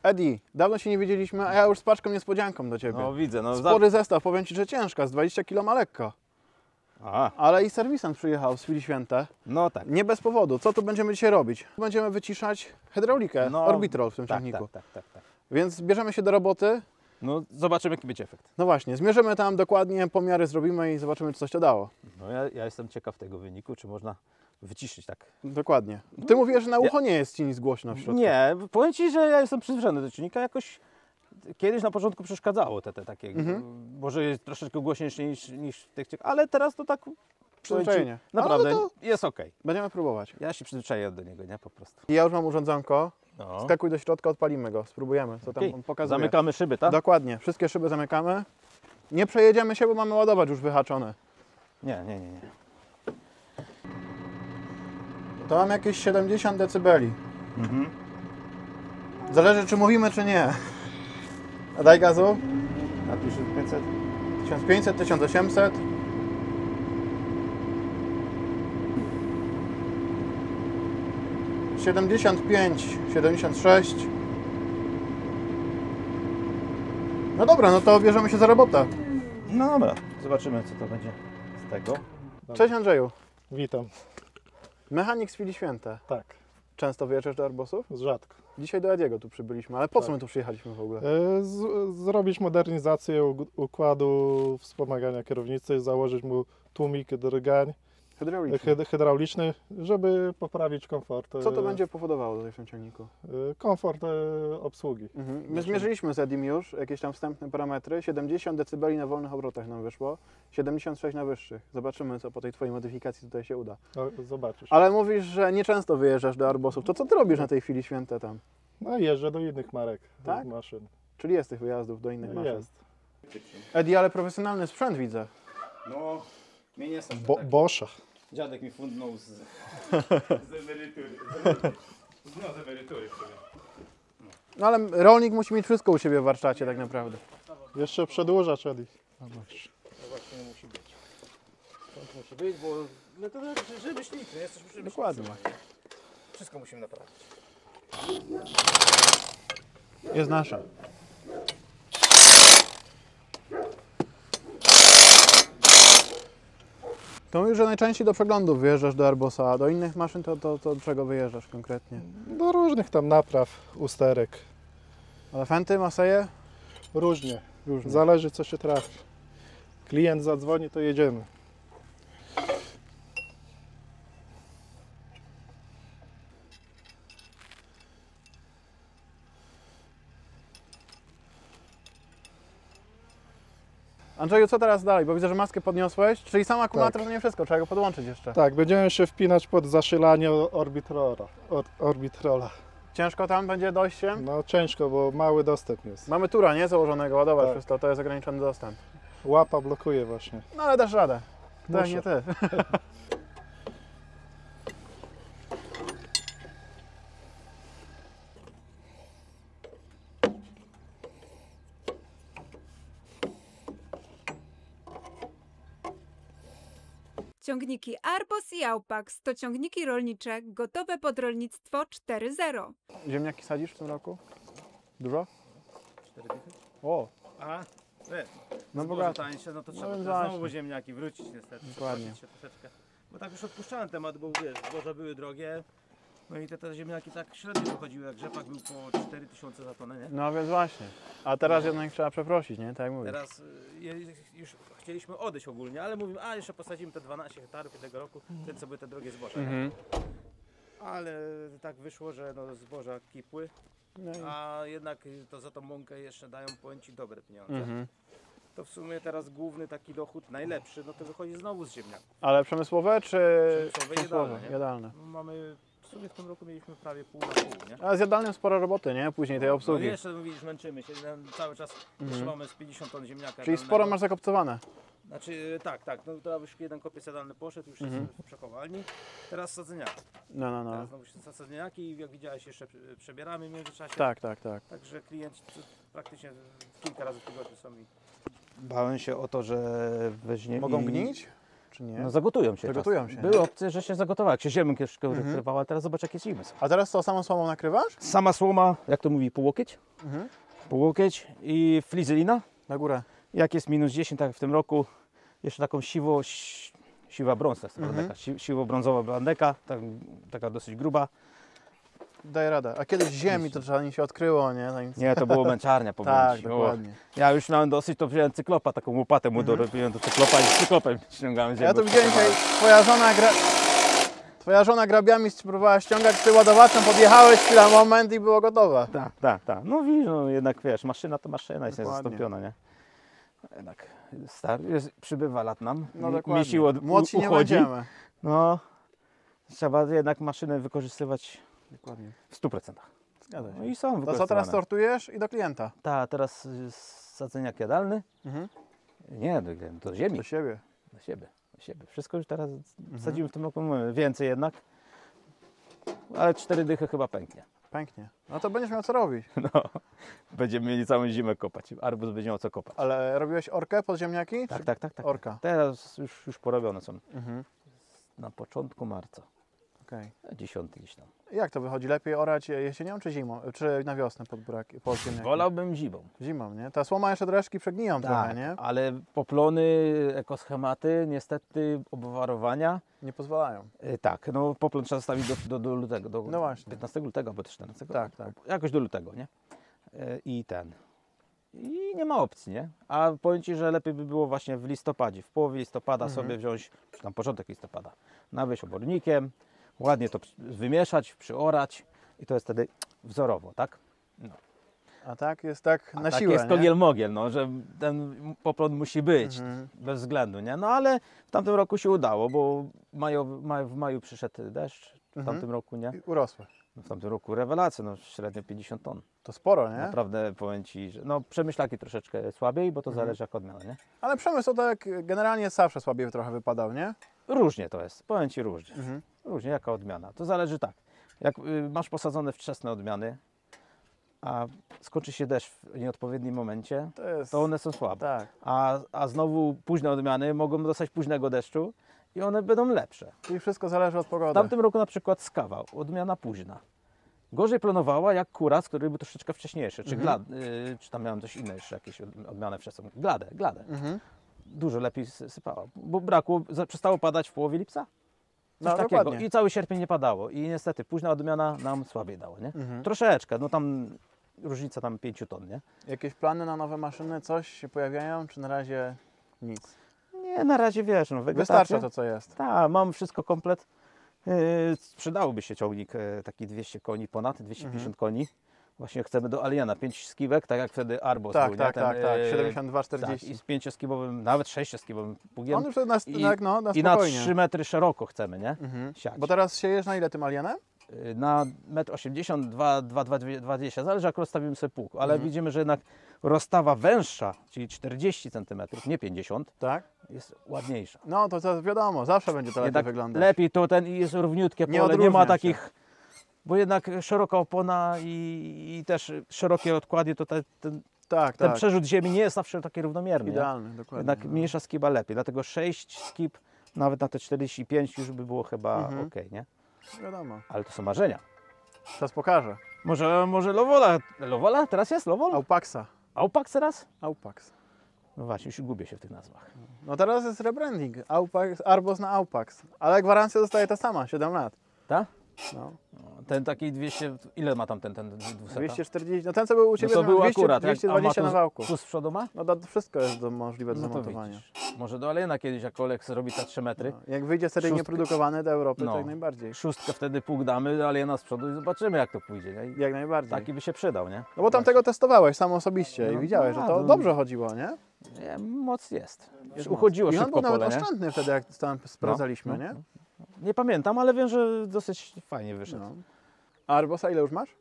Eddie, dawno się nie widzieliśmy, a ja już z paczką niespodzianką do Ciebie. No widzę, no Spory zestaw, powiem Ci, że ciężka, z 20 kg ma lekko. A, Ale i serwisant przyjechał z chwili święte. no tak. Nie bez powodu. Co tu będziemy dzisiaj robić? Będziemy wyciszać hydraulikę, Orbitrol w tym ciągniku. Tak. Więc bierzemy się do roboty. No zobaczymy, jaki będzie efekt. No właśnie, zmierzymy tam dokładnie, pomiary zrobimy i zobaczymy, czy coś to dało. No ja jestem ciekaw tego wyniku, czy można wyciszyć tak. Dokładnie. Ty mówisz, że na ucho nie jest Ci nic głośno w środku. Nie, powiem Ci, że ja jestem przyzwyczajony do czynnika, jakoś kiedyś na początku przeszkadzało te takie, może jest troszeczkę głośniejsze niż w tych, ale teraz to tak Przyzwyczajenie. naprawdę No to jest ok. będziemy próbować. Ja się przyzwyczaję do niego, nie? Po prostu. I ja już mam urządzonko. No. Skakuj do środka, odpalimy go, spróbujemy, co tam Okej. on pokazuje. Zamykamy szyby, tak? Dokładnie, wszystkie szyby zamykamy. Nie przejedziemy się, bo mamy ładować już wyhaczone. Nie. To mam jakieś 70 decybeli. Mhm. Zależy, czy mówimy, czy nie. A daj gazu. A 1500? 1500, 1800. $75, 76. No dobra, no to bierzemy się za robotę. No dobra, zobaczymy, co to będzie z tego. Cześć Andrzeju. Witam. Mechanik z chwili święte. Tak, Często wyjeżdżasz do Arbosów? rzadko. Dzisiaj do Ediego tu przybyliśmy, ale po co my tu przyjechaliśmy w ogóle? Zrobić modernizację układu wspomagania kierownicy, założyć mu tłumik drgań hydrauliczny, żeby poprawić komfort. Co to będzie powodowało tutaj w tym ciągniku? Komfort obsługi. My zmierzyliśmy z Edim już jakieś tam wstępne parametry. 70 dB na wolnych obrotach nam wyszło, 76 na wyższych. Zobaczymy, co po tej Twojej modyfikacji tutaj się uda. No, zobaczysz. Ale mówisz, że nieczęsto wyjeżdżasz do Arbosów. To co Ty robisz na tej chwili święte tam? No jeżdżę do innych marek Tak? maszyn. Czyli jest tych wyjazdów do innych maszyn? Jest. Edi, ale profesjonalny sprzęt widzę. No, mnie nie są Boscha. Dziadek mi fundnął z emerytury. No, z emerytury w sumie. No ale rolnik musi mieć wszystko u siebie w warsztacie tak naprawdę. Jeszcze przedłużacz, Edi. No właśnie musi być. To musi być, bo my to rzemieślnicy, jesteśmy rzemieślnicy. Dokładnie. Wszystko musimy naprawić. Jest nasza. To mówisz, że najczęściej do przeglądów wyjeżdżasz do Arbosa, a do innych maszyn to do czego wyjeżdżasz konkretnie? Do różnych tam napraw, usterek. Ale Fenty, Maseje? Różnie. Różnie. Zależy, co się trafi. Klient zadzwoni, to jedziemy. Andrzeju, co teraz dalej? Bo widzę, że maskę podniosłeś, czyli sam akumulator to nie wszystko, trzeba go podłączyć jeszcze. Tak, będziemy się wpinać pod zasilanie Orbitrola. Ciężko tam będzie dojściem? No ciężko, bo mały dostęp jest. Mamy tura, nie? Założonego, ładować Tak. wszystko, to jest ograniczony dostęp. Łapa blokuje właśnie. No ale dasz radę. Tak, Muszę. nie ty. Ciągniki Arbos i Aupax to ciągniki rolnicze gotowe pod rolnictwo 4.0. Ziemniaki sadzisz w tym roku? Dużo? 4 dychy? O, A, no zboże bogato. tańsze, no to No trzeba więc teraz właśnie. znowu ziemniaki wrócić niestety. Dokładnie. przeprosić się troszeczkę. Bo tak już odpuszczałem temat, bo wiesz, zboża były drogie. No i te ziemniaki tak średnio wychodziły, jak rzepak był po 4000 za tonę, nie? No więc właśnie. A teraz jednak trzeba przeprosić, nie? Tak jak mówisz. Teraz już chcieliśmy odejść ogólnie, ale mówimy, a jeszcze posadzimy te 12 hektarów tego roku, ten co były te drogie zboża. nie? Mhm. Ale tak wyszło, że no zboża kipły, No i... a jednak to za tą mąkę jeszcze dają, powiem Ci, dobre pieniądze. mhm. To w sumie teraz główny taki dochód, najlepszy, no to wychodzi znowu z ziemniaków. Ale przemysłowe czy Przemysłowe, jadalne, nie? Jadalne. No mamy, w sumie w tym roku mieliśmy prawie pół na pół, nie? Ale z jadalnym sporo roboty, nie? Później tej No obsługi. jeszcze widzisz, męczymy się, cały czas trzymamy z 50 ton ziemniaka. Czyli jadalnego. sporo masz zakopcowane. Znaczy tak, no to już jeden kopiec jadalny poszedł, już jest w przechowalni. Teraz sadzeniaki. No. Teraz znowu się sadzeniaki i jak widziałeś jeszcze przebieramy w międzyczasie. Tak. Także klienci praktycznie kilka razy w tygodniu są i... Bałem się o to, że weźmie Mogą gnić? czy nie? No zagotują się. Zagotują czasem. się, Były nie? opcje, że się zagotowały. Jak się ziemię troszkę wykrywało, ale teraz zobacz jakie zimy są. A teraz co, samą słomą nakrywasz? Sama słoma, jak to mówi, pół łokieć? Pół łokieć i flizylina. Na górę. Jak jest minus 10, tak jak w tym roku, jeszcze taką siwa brąz, to jest blandeka, siwo-brązowa blandeka, taka dosyć gruba. Daj radę. A kiedyś ziemi to zanim się odkryło, nie? Zanim... Nie, to było męczarnia powoli. Tak, dokładnie. Ja już miałem dosyć, to wziąłem cyklopa, taką łopatę mu dorobiłem do cyklopa i z cyklopem ściągałem ziemię. Ja tu widziałem dzisiaj, twoja żona grabiami próbowała ściągać, ty ładowaczem podjechałeś chwila, moment i było gotowe. Tak. No widzisz, no jednak wiesz, maszyna to maszyna, jest Dokładnie. niezastąpiona, nie? Jednak przybywa lat nam, No dokładnie. sił Młodsi nie uchodzi. będziemy. No, trzeba jednak maszynę wykorzystywać Dokładnie. w 100%. Zgadza się. No i są To co wykorzystywane. teraz sortujesz i do klienta? Tak, teraz sadzeniak jadalny. Mhm. Nie, do ziemi, Do siebie. do siebie. Wszystko już teraz sadzimy w tym roku, mamy więcej jednak. Ale 4 dychy chyba pęknie. Pęknie. No to będziesz miał co robić. No, będziemy mieli całą zimę kopać. Arbuz będzie miał co kopać. Ale robiłeś orkę pod ziemniaki? Tak, czy- tak. Orka. Teraz już porobione są. Mhm. Na początku marca. Okej. 10 gdzieś tam. Jak to wychodzi? Lepiej orać jesienią czy zimą? Czy na wiosnę pod ziemniaki? Wolałbym zimą. Zimą, nie? Ta słoma jeszcze dreszki przegniją trochę, nie? ale poplony, ekoschematy, niestety obwarowania. Nie pozwalają. Tak, no poplon trzeba stawić do lutego, do No właśnie. 15 lutego albo 14. Tak. Jakoś do lutego, nie? I nie ma opcji, nie? A powiem Ci, że lepiej by było właśnie w listopadzie, w połowie listopada sobie wziąć, czy tam początek listopada, nawieźć obornikiem, ładnie to wymieszać, przyorać i to jest wtedy wzorowo, tak? No. A tak jest tak A na tak siłę, jest nie? kogiel-mogiel, no, że ten poplon musi być, Mhm. bez względu, nie? No ale w tamtym roku się udało, bo w maju przyszedł deszcz, w Mhm. tamtym roku, nie? I urosłe. No, w tamtym roku rewelacja, no średnio 50 ton. To sporo, nie? Naprawdę powiem Ci, że no przemyślaki troszeczkę słabiej, bo to zależy jak odmiana, nie? Ale przemysł to tak generalnie zawsze słabiej trochę wypadał, nie? Różnie to jest, powiem Ci różnie. Mhm. Różnie, jaka odmiana. To zależy tak, jak masz posadzone wczesne odmiany, a skończy się deszcz w nieodpowiednim momencie, To jest... to one są słabe. Tak. A znowu późne odmiany mogą dostać późnego deszczu i one będą lepsze. Czyli wszystko zależy od W pogody. tamtym roku na przykład skawa, odmiana późna. Gorzej plonowała jak kuras, który był troszeczkę wcześniejszy, czy, czy tam miałem coś inne jeszcze, jakieś odmianę wczesną. Gladę. Mhm. Dużo lepiej sypała, bo przestało padać w połowie lipca. Coś No, takiego. dokładnie. I cały sierpień nie padało. I niestety późna odmiana nam słabiej dała, nie? Mhm. Troszeczkę, no tam różnica tam 5 ton, nie? Jakieś plany na nowe maszyny? Coś się pojawiają, czy na razie nic? Nie, na razie wiesz, no Wystarcza wegetacja. to, co jest. Tak, mam wszystko komplet. Przydałoby się ciągnik taki 200 koni ponad, 250 koni. Właśnie chcemy do Aliena 5 skiwek, tak jak wtedy Arbos Tak, był, tak, nie? tak, tak. tak. 72-40. Tak, i z 5-skibowym, nawet 6-skibowym pługiem. On już na, I- tak, no, na I na spokojnie. 3 metry szeroko chcemy, nie? Mhm. Siać. Bo teraz siejesz na ile tym alienem? Na 1,80 m, 2,20 m, zależy jak rozstawimy sobie pług, ale widzimy, że jednak rozstawa węższa, czyli 40 cm, nie 50, Tak. jest ładniejsza. No to wiadomo, zawsze będzie to lepiej Jednak wyglądać. lepiej to ten i jest równiutkie Nie pole, nie odróżnia ma się. takich, bo jednak szeroka opona i też szerokie odkłady, to ten Tak, tak. przerzut ziemi nie jest zawsze taki równomierny. Nie? Idealny, dokładnie. Jednak mniejsza skiba lepiej, dlatego 6 skib, nawet na te 45 już by było chyba ok, nie? Wiadomo. Ale to są marzenia. Czas pokaże. Może Lowola. Lowola? Teraz jest Lowol? Aupaxa. Aupax teraz? Aupax. No właśnie, już gubię się w tych nazwach. No teraz jest rebranding. Aupax, Arbos na Aupax. Ale gwarancja zostaje ta sama, 7 lat. Tak? No. Ten taki 200, ile ma tam ten 200? 240, no ten co był u Ciebie, to był 200, akurat. 220 na wałku. Tu z przodu ma? No to wszystko jest możliwe do No to zamontowania. widzisz. Może do Aliena kiedyś, jak Olek zrobi te 3 metry. No, jak wyjdzie seryjnie Szóstkę. produkowany do Europy, No. to jak najbardziej. Szóstkę wtedy pług damy do Aliena z przodu i zobaczymy jak to pójdzie. Nie? I Jak najbardziej. taki by się przydał, nie? No bo tam tego testowałeś sam osobiście i No, widziałeś, że to no. dobrze chodziło, nie? Nie, moc jest. Jest Uchodziło moc. I on szybko był nawet pole, nie? oszczędny wtedy, jak tam sprawdzaliśmy, no, nie? Nie pamiętam, ale wiem, że dosyć fajnie wyszedł. No. A Arbosa ile już masz?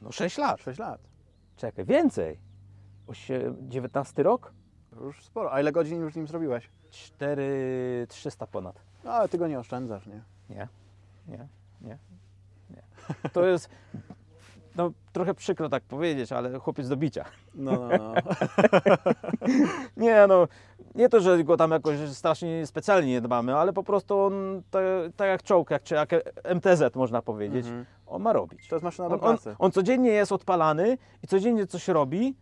No 6 lat. 6 lat. Czekaj, więcej. 19 rok? To już sporo. A ile godzin już nim zrobiłeś? 4300 ponad. No ale ty go nie oszczędzasz, nie? Nie. To jest, no trochę przykro tak powiedzieć, ale chłopiec do bicia. No. Nie no, Nie to, że go tam jakoś strasznie specjalnie nie dbamy, ale po prostu on, tak jak czołg, czy jak MTZ można powiedzieć, on ma robić. To jest maszyna do On pracy. codziennie jest odpalany i codziennie coś robi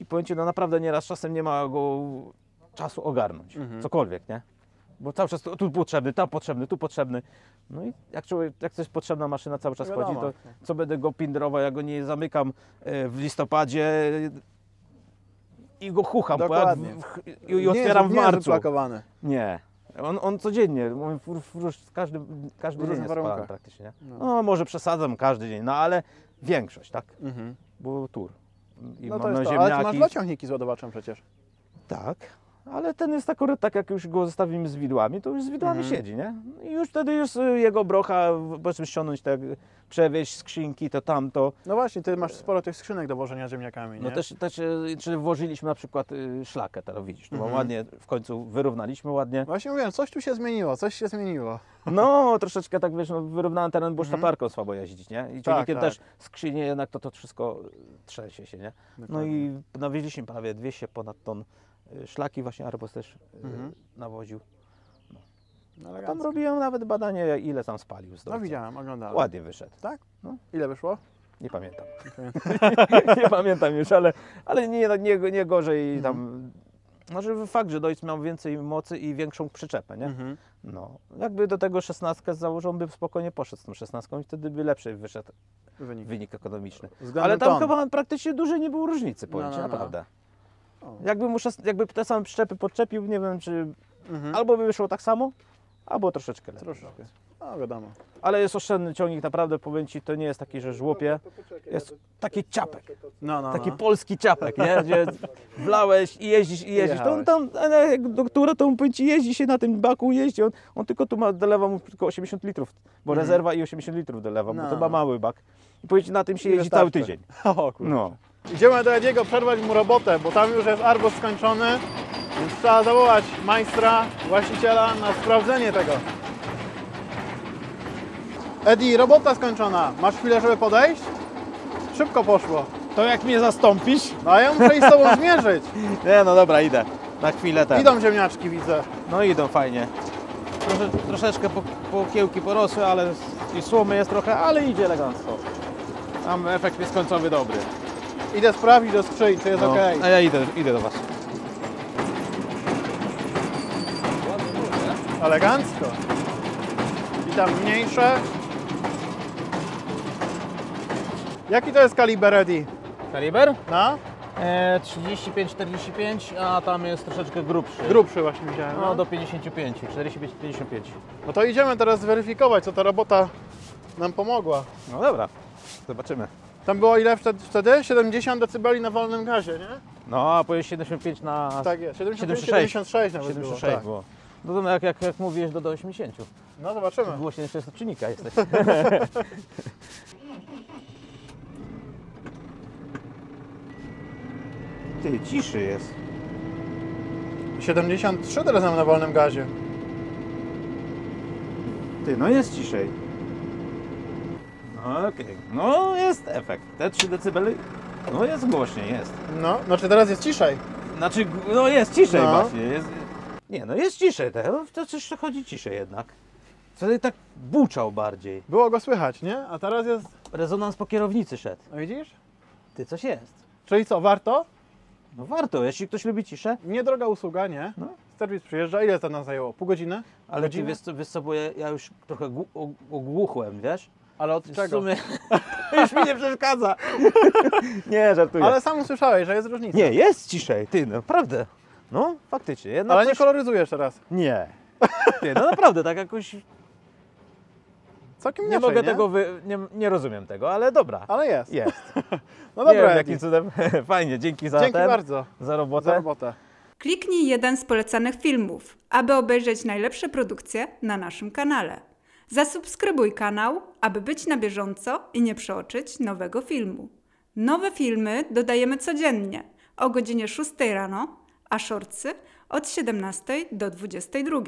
i powiem Ci, no naprawdę nieraz czasem nie ma go czasu ogarnąć, cokolwiek, nie? Bo cały czas tu potrzebny, tam potrzebny, tu potrzebny. No i jak coś potrzebna maszyna cały czas Wiadomo. chodzi, to co będę go pindrował, ja go nie zamykam w listopadzie i go chucham Dokładnie. i otwieram w nie jest marcu. wyplakowany. Nie. On codziennie, każdy dzień jest warunkach. spalany praktycznie. No może przesadzam każdy dzień, no ale większość, tak? Mhm. Bo tur. I No to mamy jest to. Ale ty masz ziemniaki. dwa ciągniki z ładowaczem przecież. Tak, ale ten jest akurat tak, jak już go zostawimy z widłami, to już z widłami siedzi, nie? I już wtedy jego brocha, powiedzmy ściągnąć, tak, przewieźć skrzynki, to tamto. No właśnie, ty masz sporo tych skrzynek do wożenia ziemniakami, nie? No też czy włożyliśmy na przykład szlakę, teraz widzisz, no bo ładnie w końcu wyrównaliśmy ładnie. Właśnie mówiłem, coś tu się zmieniło, coś się zmieniło. No troszeczkę tak, wiesz, no, wyrównałem teren, bo sztaparką słabo jeździć, nie? I ciągnikiem tak. też skrzynie jednak to wszystko trzęsie się, nie? No i nawieźliśmy prawie 200 ponad ton szlaki, właśnie Arbos też nawoził. No, Tam elegancko. robiłem nawet badanie, ile tam spalił z No dojca. widziałem, oglądałem. Ładnie wyszedł. Tak? No. Ile wyszło? Nie pamiętam. pamiętam. Nie pamiętam już, ale nie gorzej tam. Znaczy fakt, że dojc miał więcej mocy i większą przyczepę, nie? No. Jakby do tego 16 założą, by spokojnie poszedł z tą 16 i wtedy by lepszy wyszedł wynik ekonomiczny. Względem Ale tam ton. chyba praktycznie dużej nie było różnicy, powiem No, Ci, no, no. naprawdę. O. Jakby te same przyczepy podczepił, nie wiem, czy albo by wyszło tak samo, albo troszeczkę lepiej. Troszeczkę. No wiadomo. Ale jest oszczędny ciągnik, naprawdę powiem Ci, to nie jest taki, że żłopie. Jest taki ciapek, No. taki polski ciapek, nie? Gdzie wlałeś i jeździsz i jeździsz. To on tam, jak do która to on powiem Ci, jeździ się na tym baku, jeździ. On tylko tu dolewa mu tylko 80 litrów, bo rezerwa i 80 litrów dolewa, bo to ma mały bak. I powiem Ci, na tym się jeździ cały wystarczy. tydzień. O kurwa. No. Idziemy do Ediego przerwać mu robotę, bo tam już jest Arbos skończony, więc trzeba zawołać majstra, właściciela na sprawdzenie tego. Edi, robota skończona. Masz chwilę, żeby podejść? Szybko poszło. To jak mnie zastąpisz? No a ja muszę iść z tobą zmierzyć. Nie, no dobra, idę. Na chwilę ten. Idą ziemniaczki, widzę. No idą fajnie. Troszeczkę po kiełki porosły, ale i słomy jest trochę, ale idzie elegancko. Tam efekt jest końcowy dobry. Idę sprawdzić do skrzyni, czy jest No, ok. a ja idę do Was. Elegancko. I tam mniejsze. Jaki to jest kaliber, Edi? Kaliber? No? 35-45, a tam jest troszeczkę grubszy. Grubszy właśnie widziałem. No No. do 55, 45-55. No to idziemy teraz zweryfikować, co ta robota nam pomogła. No dobra, zobaczymy. Tam było ile wtedy? 70 dB na wolnym gazie, nie? No a pojeźdź 75 na... Tak jest, 75, 76. 76 nawet 76 było. Tak. było. No to jak mówiłeś do 80. No zobaczymy. Głośniej jeszcze jest czynnika jesteś. Ty, ciszy jest. 73 teraz mam na wolnym gazie. Ty, no jest ciszej. No okej, no jest efekt. Te 3 dB, no jest głośniej, jest. No, znaczy teraz jest ciszej. Znaczy, no jest ciszej No. właśnie. Jest, nie, no jest ciszej, to coś chodzi ciszej jednak. Wtedy tak buczał bardziej. Było go słychać, nie? A teraz jest... Rezonans po kierownicy szedł. No widzisz? Ty, coś jest. Czyli co, warto? No warto, jeśli ktoś lubi ciszę. Niedroga usługa, nie? No. Serwis przyjeżdża. Ile to nas zajęło? Pół godziny? Ale ty Godzinę? wiesz co, bo ja już trochę ogłuchłem, wiesz? Ale od W czego? sumie już mi nie przeszkadza. Nie, żartuję. Ale sam usłyszałeś, że jest różnica. Nie, jest ciszej, ty, naprawdę. No, faktycznie. Jednak Ale nie coś... koloryzujesz teraz. Nie. Ty, no naprawdę, tak jakoś... Całkiem Nie inaczej, mogę nie? tego, nie rozumiem tego, ale dobra. Ale jest. Jest. No Nie dobra, wiem, Edi. jakim cudem. Fajnie, dzięki za Dzięki ten, bardzo za robotę. za robotę. Kliknij jeden z polecanych filmów, aby obejrzeć najlepsze produkcje na naszym kanale. Zasubskrybuj kanał, aby być na bieżąco i nie przeoczyć nowego filmu. Nowe filmy dodajemy codziennie o godzinie 6 rano, a shortsy od 17 do 22.